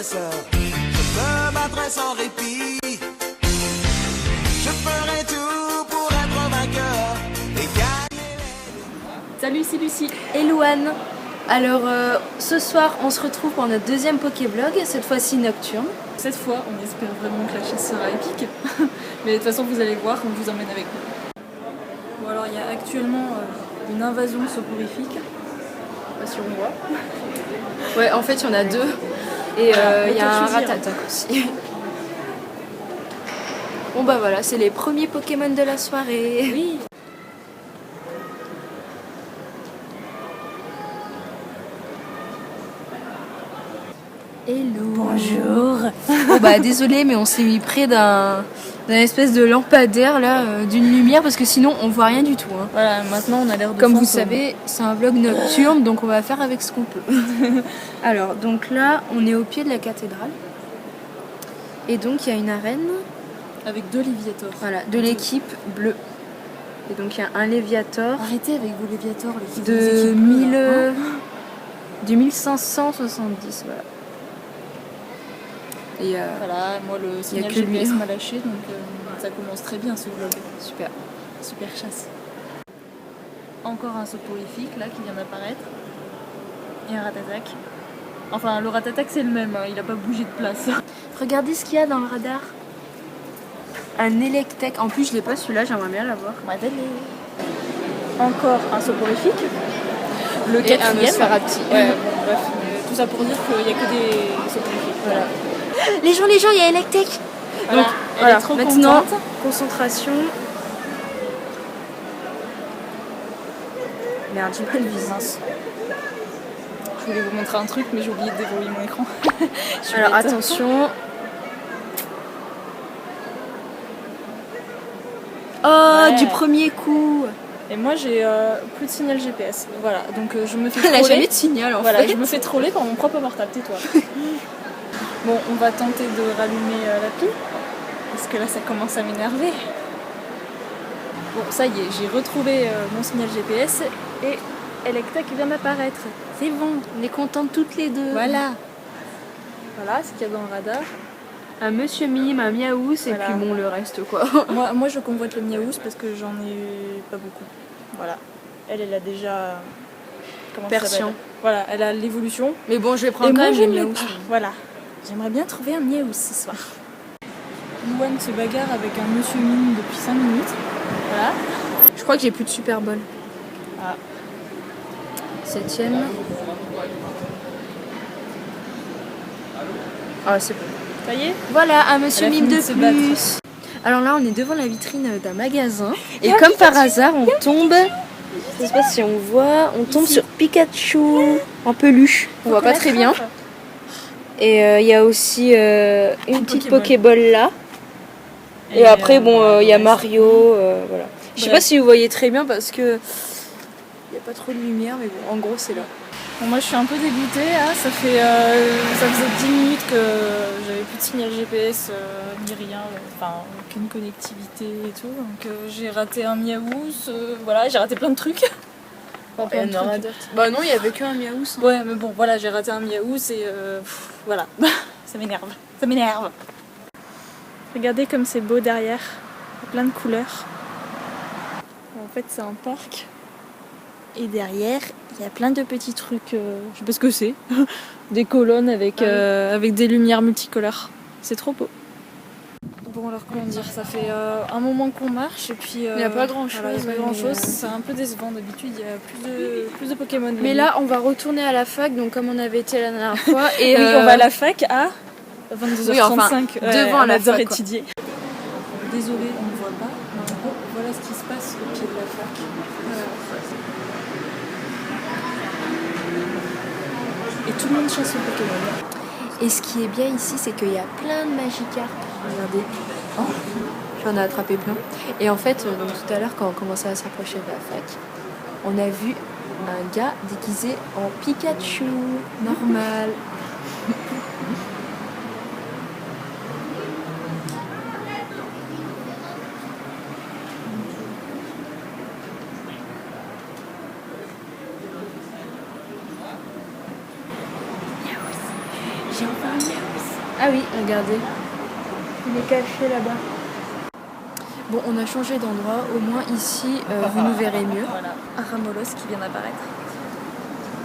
agresseur. Je me battrai sans répit. Je ferai tout pour être vainqueur et gagner. Salut, c'est Lucie. Et Louane. Alors ce soir on se retrouve pour notre deuxième Pokéblog, cette fois-ci nocturne. Cette fois, on espère vraiment que la chasse sera épique. Mais de toute façon, vous allez voir, on vous emmène avec nous. Bon, alors il y a actuellement une invasion soporifique. Je sais pas si on voit. Ouais, en fait il y en a deux. Et il y a un Ratatac aussi. Bon bah voilà, c'est les premiers Pokémon de la soirée. Oui. Hello. Bonjour. Bon bah désolé mais on s'est mis près d'un espèce de lampadaire là, d'une lumière parce que sinon on voit rien du tout. Hein. Voilà, maintenant on a l'air de Comme vous fantôme. savez, c'est un vlog nocturne donc on va faire avec ce qu'on peut. Alors donc là on est au pied de la cathédrale. Et donc il y a une arène. Avec deux Léviators. Voilà, de l'équipe bleue. Et donc il y a un Léviator. Arrêtez avec vos Léviators, les De équipes 1000, bleues, là. du 1570, voilà. Et Voilà, moi le signal que lui. GPS m'a lâché, donc ça commence très bien ce vlog. super. Super chasse. Encore un soporifique là qui vient d'apparaître. Et un Ratatac. Enfin, le Ratatac c'est le même, hein, il a pas bougé de place. Regardez ce qu'il y a dans le radar. Un Electek. En plus, je l'ai pas celui-là, j'aimerais bien l'avoir. Encore un soporifique. Le Et un quatrième. Nosferatu. Ouais, bon, bref. Tout ça pour dire qu'il n'y a que des soporifiques. Voilà. Les gens, il y a Electek. Voilà. Donc, Elle voilà. est trop Maintenant, contente. concentration. Merde, j'ai mal visé. Mince. Je voulais vous montrer un truc, mais j'ai oublié de déverrouiller mon écran. Je suis Alors bête. attention. Oh, Ouais. du premier coup. Et moi j'ai plus de signal GPS. Voilà, donc je me fais Elle a troller. jamais de signal en Voilà, fait. je me fais troller par mon propre portable, tais-toi. Bon, on va tenter de rallumer l'appli, parce que là ça commence à m'énerver. Bon, ça y est, j'ai retrouvé mon signal GPS et Electek vient d'apparaître. C'est bon, on est contentes toutes les deux. Voilà. Voilà ce qu'il y a dans le radar. Un Monsieur Mime, un Miaous et Voilà. puis bon le reste quoi. Moi je convoite le Miaous parce que j'en ai pas beaucoup. Voilà. Elle a déjà... Comment ça Persian. s'appelle ? Voilà, elle a l'évolution. Mais bon, je vais prendre Et quand moi même je les ne l'ai Miaous. pas. Voilà. J'aimerais bien trouver un Miaous ce soir. Louane se bagarre avec un monsieur mime depuis 5 minutes. Voilà. Je crois que j'ai plus de Super Bowl. Ah. 7ème. Ah c'est bon. Ça y est ? Voilà, un Monsieur Elle a Mime fini de de se battre. plus. Alors là, on est devant la vitrine d'un magasin. Et comme par hasard, on tombe... Je sais pas si on voit, on tombe sur Pikachu en peluche. On voit pas très bien. Et il y a aussi une petite Pokéball là. Et après, bon, il y a Mario. Voilà. Je sais Bref. pas si vous voyez très bien parce que il n'y a pas trop de lumière, mais bon, en gros, c'est là. Bon, moi je suis un peu dégoûtée, hein. Ça faisait 10 minutes que j'avais plus de signal GPS, ni rien, enfin aucune connectivité et tout. Donc j'ai raté un Miaous, voilà, j'ai raté plein de trucs. Enfin, plein de trucs. Bah non, il y avait qu'un Miaous. Hein. Ouais, mais bon, voilà, j'ai raté un Miaous et voilà, ça m'énerve, ça m'énerve. Regardez comme c'est beau derrière, il y a plein de couleurs. En fait, c'est un parc. Et derrière, il y a plein de petits trucs, je sais pas ce que c'est, des colonnes avec, avec des lumières multicolores. C'est trop beau. Bon alors comment dire, ça fait un moment qu'on marche et puis... Il y a pas grand-chose, Voilà, il y a pas mais, grand chose, c'est un peu décevant. D'habitude il y a plus de Pokémon. Mais là, on va retourner à la fac, donc comme on avait été la dernière fois. Et oui, on va à la fac à 22h35. Oui, enfin, devant on la adore fac, quoi. étudier. Désolée, on ne voit pas, mais en gros, voilà ce qui se passe au pied de la fac. Et tout le monde chasse au Pokémon. Et ce qui est bien ici, c'est qu'il y a plein de Magikarp. Regardez. Oh, j'en ai attrapé plein. Et en fait, donc, tout à l'heure, quand on commençait à s'approcher de la fac, on a vu un gars déguisé en Pikachu. Normal. J'ai enfin un Miaous. Ah oui, regardez. Il est caché là-bas. Bon, on a changé d'endroit. Au moins ici, vous nous verrez mieux. Voilà, Aramolos qui vient d'apparaître.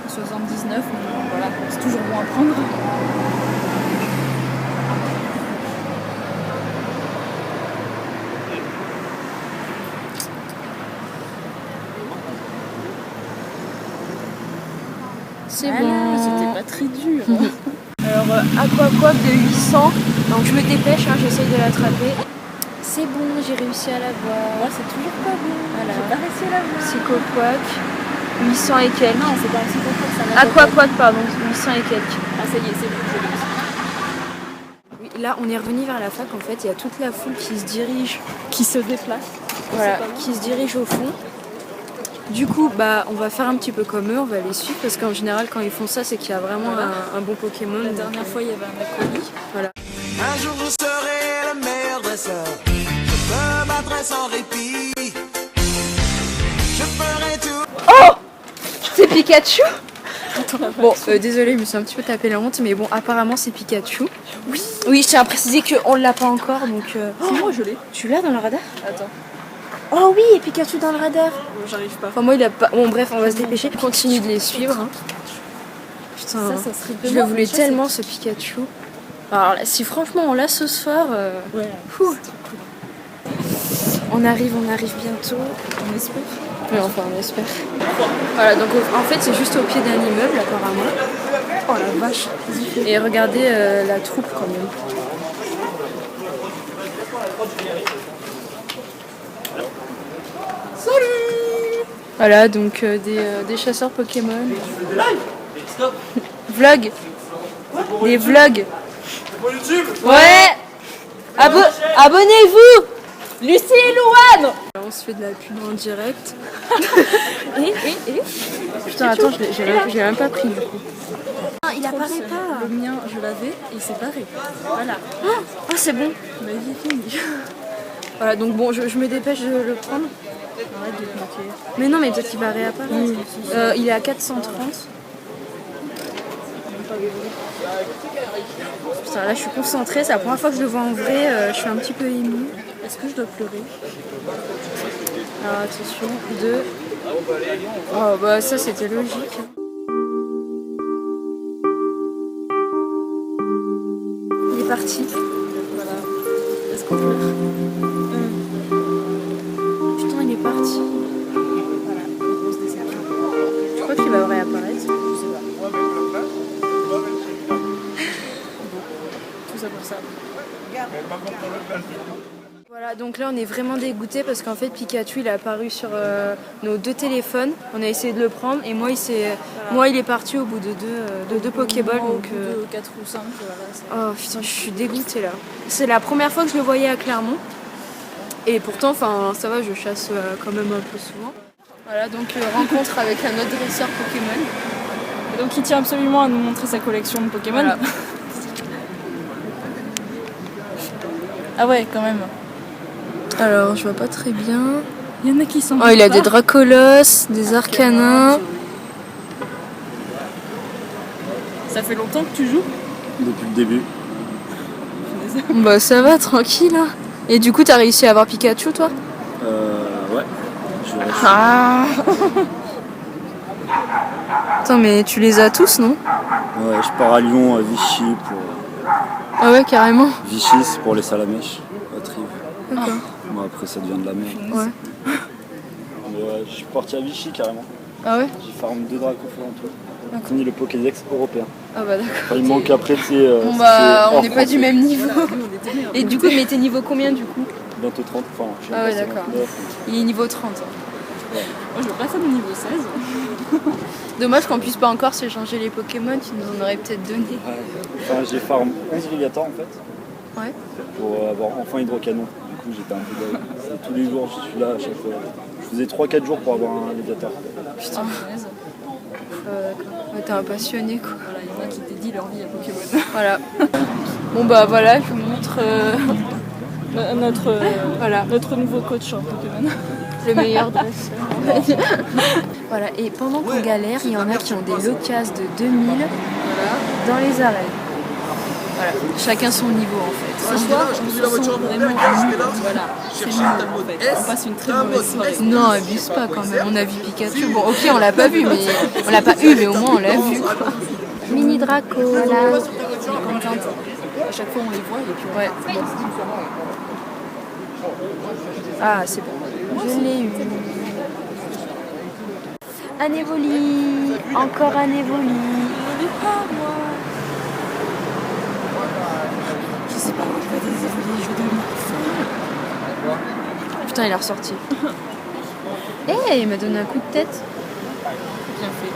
79, voilà, c'est toujours bon à prendre. C'est Voilà, bon. c'était pas très dur. Alors, Aquaquac de 800. Donc je me dépêche, hein, j'essaye de l'attraper. C'est bon, j'ai réussi à la voir. Moi, c'est toujours pas bon. Voilà. J'ai pas réussi à la voir. Psychoquac. 800 et quelques. Non, c'est pas un psychoquac, c'est un Aquaquac, pardon. 800 et quelques. Ah, ça y est, c'est bon, je l'ai réussi. Oui, là, on est revenu vers la fac. En fait, il y a toute la foule qui se dirige. Qui se déplace. Voilà, qui se dirige au fond. Du coup, bah, on va faire un petit peu comme eux, on va les suivre parce qu'en général, quand ils font ça, c'est qu'il y a vraiment un bon Pokémon. La dernière fois, il y avait un acolyte. Voilà. Un jour je serai le meilleur dresseur. Je me battrai sans répit. Je ferai tout. C'est Pikachu. Bon, désolé, je me suis un petit peu tapé la honte, mais bon, apparemment c'est Pikachu. Oui. Oui, je tiens à préciser qu'on l'a pas encore, donc. C'est moi, je l'ai. Tu l'as dans le radar? Attends, Oh oui, Pikachu dans le radar. j'arrive pas. Enfin, moi, il a pas. Bon, bref, on va se dépêcher. On continue de les suivre. Hein. Putain, Ça serait je le voulais tellement ce Pikachu. Alors là, si franchement on l'a ce soir, Ouais, fou. On arrive bientôt. on espère. Mais enfin, on espère. Voilà, donc en fait, c'est juste au pied d'un immeuble, apparemment. Oh la vache. Et regardez la troupe quand même. Salut. Voilà, donc des chasseurs Pokémon. Vlog. Des vlogs. Ouais. Abonnez-vous. Lucie et Louane. On se fait de la pub en direct. Et putain, attends, j'ai même pas pris du coup. Ah, il apparaît pas. Le mien, je l'avais et il s'est barré. Voilà. Ah, c'est bon. Ma vie est finie. Voilà, donc bon, je me dépêche de le prendre. Arrête de te moquer. Mais non, mais peut-être qu'il va réapparaître. Il est à 430. Putain, là je suis concentrée, c'est la première fois que je le vois en vrai, je suis un petit peu émue. Est-ce que je dois pleurer? Alors attention, 2. Oh bah ça c'était logique. Il est parti. Voilà. Est-ce qu'on pleure? Putain, il est parti. Voilà. Grosse déception. Je crois qu'il va réapparaître. Je sais pas. Tout ça pour ça. Voilà, donc là on est vraiment dégoûtés parce qu'en fait Pikachu il est apparu sur nos 2 téléphones. On a essayé de le prendre et moi il est parti au bout de deux Pokéballs. Au Donc, bout de 4 ou 5, voilà. oh putain, je suis dégoûtée là. C'est la première fois que je le voyais à Clermont. Et pourtant, enfin, ça va, je chasse quand même un peu souvent. Voilà, donc rencontre avec un autre dresseur Pokémon. Et donc il tient absolument à nous montrer sa collection de Pokémon. Voilà. Ah ouais, quand même. Alors, je vois pas très bien. Il y en a qui sont. Oh, il a des Dracolos, des Arcanins. Ça fait longtemps que tu joues? Depuis le début. Bah ça va, tranquille. Hein. Et du coup, t'as réussi à avoir Pikachu, toi? Ouais. Je reste. Ah. Attends, mais tu les as tous, non? Ouais, je pars à Lyon, à Vichy pour. Ah ouais, carrément. Vichy, c'est pour les salamèches, à Trive. D'accord. Bon, après, ça devient de la merde. Ouais. Mais ouais, je suis parti à Vichy carrément. Ah ouais? J'ai farm 2 Dracofeu en tout. J'ai fini le Pokédex européen. Ah bah d'accord. Enfin, il manque après, c'est. Bon bah, on n'est pas du même niveau. Nous, on était meilleurs. Et du coup, mais t'es niveau combien du coup? Bientôt 30. Enfin, je sais Ah pas, ouais, c'est d'accord. 29. Il est niveau 30. Moi, je veux pas ça de niveau 16. Dommage qu'on puisse pas encore s'échanger les Pokémon, tu nous en aurais peut-être donné. Ouais. Enfin, j'ai farm 11 Villiator en fait. Ouais. Pour avoir enfin Hydrocanon. Du coup, j'étais un peu dingue. C'est tous les jours, je suis là à chaque fois. Je faisais 3-4 jours pour avoir un Léviator. Putain, punaise. D'accord. Ouais, t'es un passionné quoi. Voilà, il y en a qui dédient leur vie à Pokémon. Voilà. Bon bah voilà, je vous montre Voilà, notre nouveau coach en Pokémon. le meilleur dresseur. Voilà, et pendant qu'on galère, il y en a qui ont des locas de 2000 dans les arènes. Voilà, chacun son niveau en fait. Ce soir, on se sent vraiment voilà, c'est nul en fait. On passe une très mauvaise soirée. Non, abuse pas quand même. On a vu Pikachu. Bon, ok, on l'a pas vu, mais on l'a pas eu, mais au moins on l'a vu. Quoi. Mini Draco, voilà. On est contente. À chaque fois, on les voit et puis Ouais. Ah, c'est bon. Je l'ai eu. Un Evoli. Encore un Evoli. je sais pas, je vais des évoluer, je vais devenir folle. Putain, il est ressorti. Eh, il m'a donné un coup de tête. Bien fait.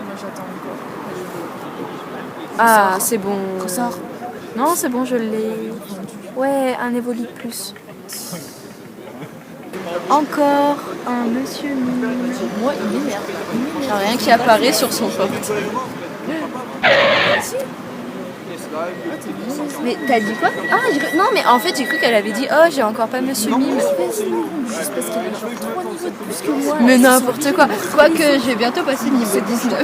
Moi, j'attends encore. Ah, c'est bon. Ressort. Non, c'est bon, je l'ai. Ouais, un Evoli de plus. Encore un Monsieur Mime. Moi, il m'énerve. Il n'y a rien qui apparaît sur son porte. Mais t'as dit quoi? Ah, non, mais en fait, j'ai cru qu'elle avait dit oh, j'ai encore pas Monsieur Mime. Juste parce qu'il a genre 3 niveaux de plus que moi. Mais n'importe quoi. Quoique, je vais bientôt passer le niveau 19.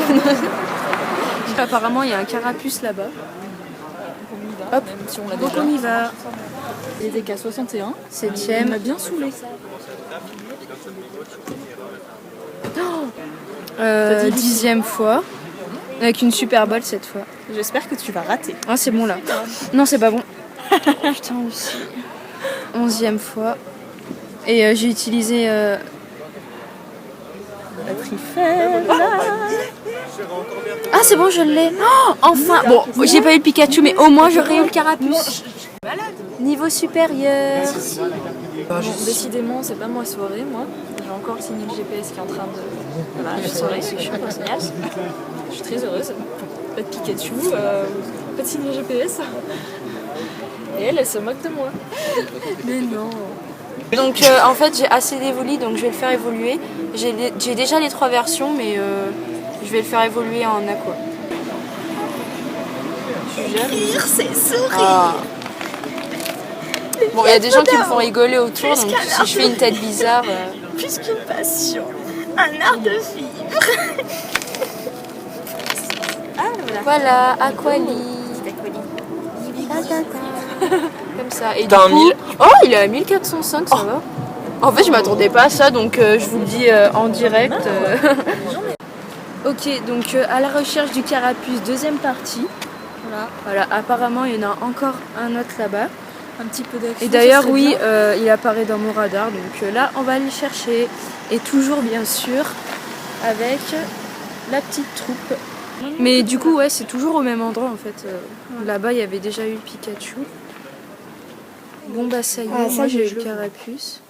Apparemment, il y a un carapuce là-bas. Hop, même si on l'a Donc déjà. on y va. Il était qu'à 61. Il 7ème. m'a bien saoulé. 10e fois. Avec une super balle cette fois. J'espère que tu vas rater. Ah, c'est bon là. Non, c'est pas bon. Putain, aussi. 11e fois. Et j'ai utilisé. La trifelle. Ah, c'est bon, je l'ai. Oh, enfin. Bon, j'ai pas eu le Pikachu, mais au moins j'aurais eu le carapuce. Niveau supérieur. Bon, décidément, c'est pas ma soirée, moi. J'ai encore signé le GPS qui est en train de. Voilà, je saurais, je suis pas signal. Je suis très heureuse. Pas de Pikachu, pas de signe GPS. Et elle se moque de moi. Mais non. Donc en fait j'ai assez d'évolis, donc je vais le faire évoluer. J'ai déjà les 3 versions, mais je vais le faire évoluer en aqua. C'est sourire. Ah. Bon, il y a des gens qui me font rigoler autour, donc si je fais une tête bizarre... Plus qu'une passion, un art de vivre. Ah, Voilà, Aquali. Comme ça. Et du T'as un coup... 1000. Oh, il est à 1405, ça va. En fait, je m'attendais pas à ça, donc je vous le dis en direct. Ok, donc à la recherche du carapuce, 2e partie. Voilà, apparemment, il y en a encore un autre là-bas. Un petit peu d'action. Et d'ailleurs, oui, il apparaît dans mon radar, donc là, on va aller le chercher. Et toujours, bien sûr, avec la petite troupe. Mais du coup, ouais, c'est toujours au même endroit, en fait. Là-bas, il y avait déjà eu le Pikachu. Bon, bah ça y est, moi j'ai eu le carapuce.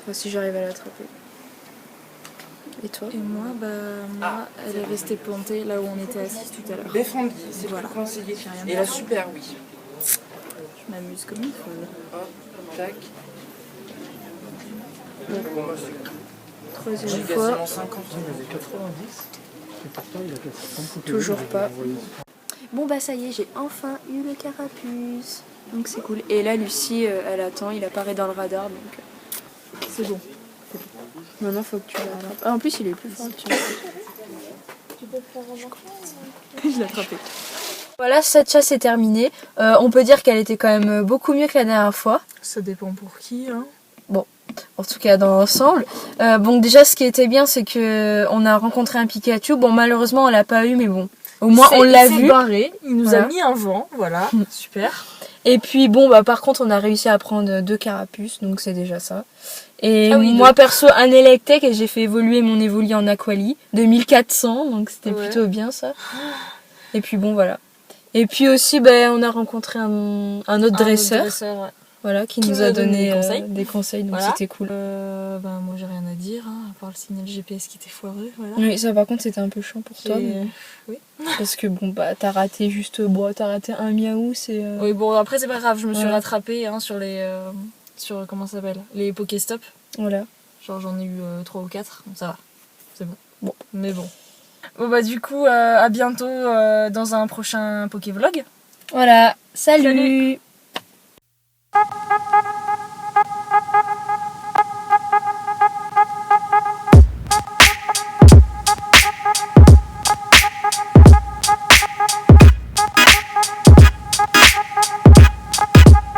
Enfin, si j'arrive à l'attraper. Et toi? Et moi, elle est restée plantée là où on était assis tout à l'heure. Défendu, c'est Voilà. voilà. conseillé. J'ai rien Et dit. la super, oui. Je m'amuse comme il faut. Hop, tac. Bon, moi, j'ai 3e quasiment fois. 50. Toujours pas. Bon, bah ça y est, j'ai enfin eu le carapuce. Donc c'est cool. Et là, Lucie, elle attend, il apparaît dans le radar, donc... C'est bon. Maintenant, faut que tu l'attrapes. Ah, en plus, il est plus fort. Je l'ai attrapé. Voilà, cette chasse est terminée. On peut dire qu'elle était quand même beaucoup mieux que la dernière fois. Ça dépend pour qui, hein. En tout cas, dans l'ensemble. Bon, déjà, ce qui était bien, c'est que on a rencontré un Pikachu. Bon, malheureusement, on l'a pas eu, mais bon. Au moins, on l'a vu. Barré. Il nous Voilà. a mis un vent, voilà. Super. Et puis, bon, bah, par contre, on a réussi à prendre 2 carapuces, donc c'est déjà ça. Et Ah oui, moi, perso, un Electek, et j'ai fait évoluer mon Evoli en Aquali de 1400, donc c'était Ouais. plutôt bien, ça. Et puis, bon, voilà. Et puis aussi, ben, on a rencontré un autre dresseur, Ouais. voilà, qui Qui nous nous a a donné donné des conseils. des conseils, donc Voilà. c'était cool. Moi j'ai rien à dire, hein, à part le signal GPS qui était foireux, voilà. Oui, ça par contre, c'était un peu chiant pour toi. Et- mais- Parce que bon, bah, t'as raté juste, t'as raté un miaou, c'est... Oui, bon, après c'est pas grave, je me suis Ouais. rattrapée hein, sur les. Sur comment ça s'appelle? Les Pokéstop. Voilà. Genre j'en ai eu 3 ou 4, donc ça va. C'est bon. Bon. Mais bon. Bon, bah, du coup, à bientôt dans un prochain Pokévlog. Voilà, salut.